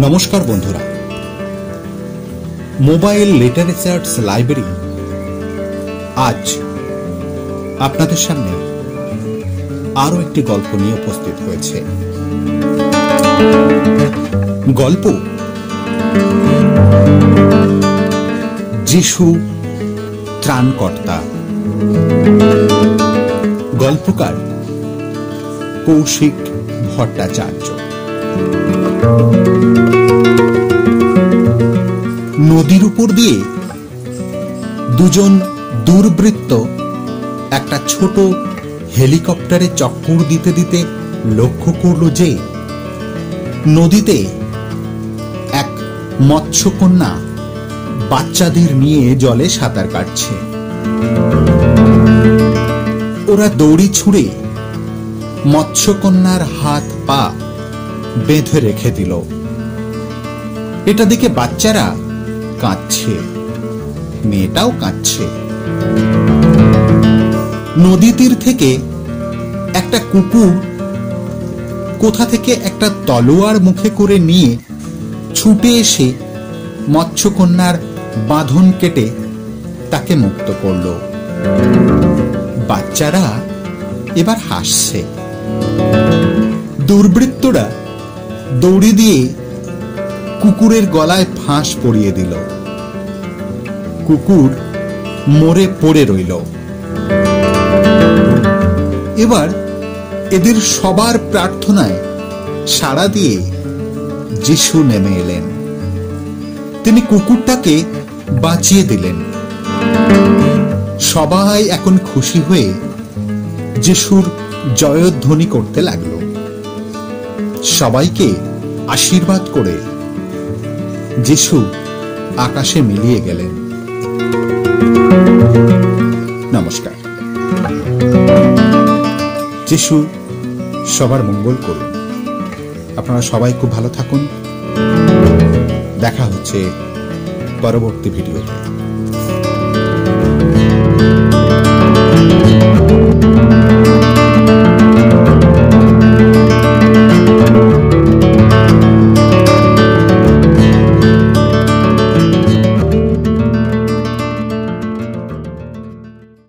নমস্কার বন্ধুরা, mobile literatures library আজ আপনাদের সামনে আরো একটি গল্প নিয়ে উপস্থিত হয়েছে। গল্প যিশু ত্রাণকর্তা। গল্পকার কৌশিক ভট্টাচার্য। নদীর উপর দিয়ে দুজন দুর্বৃত্ত একটা ছোট হেলিকপ্টারে চক্কর দিতে দিতে লক্ষ্য করল যে নদীতে এক মৎস্যকন্যা বাচ্চাদের নিয়ে জলে সাঁতার কাটছে। ওরা দড়ি ছুঁড়ে মৎস্যকন্যার হাত পা বেঁধে রেখে দিল। এটা দেখে বাচ্চারা কাঁদছে, মেয়েটাও কাঁদছে। নদী তীর থেকে একটা কুকুর কোথা থেকে একটা তলোয়ার মুখে করে নিয়ে ছুটে এসে মৎস্যকন্যার বাঁধন কেটে তাকে মুক্ত করল। বাচ্চারা এবার হাসছে। দুর্বৃত্তরা দড়ি দিয়ে কুকুরের গলায় ফাঁস পরিয়ে দিল। কুকুর মরে পড়ে রইল। এবার এদের সবার প্রার্থনায় সাড়া দিয়ে যিশু নেমে এলেন। তিনি কুকুরটাকে বাঁচিয়ে দিলেন। সবাই এখন খুশি হয়ে যিশুর জয়ধ্বনি করতে লাগলো। সবাইকে আশীর্বাদ করে যিশু আকাশে মিলিয়ে গেলেন। নমস্কার। যিশু সবার মঙ্গল করুন। আপনারা সবাই খুব ভালো থাকুন। দেখা হচ্ছে পরবর্তী ভিডিওতে।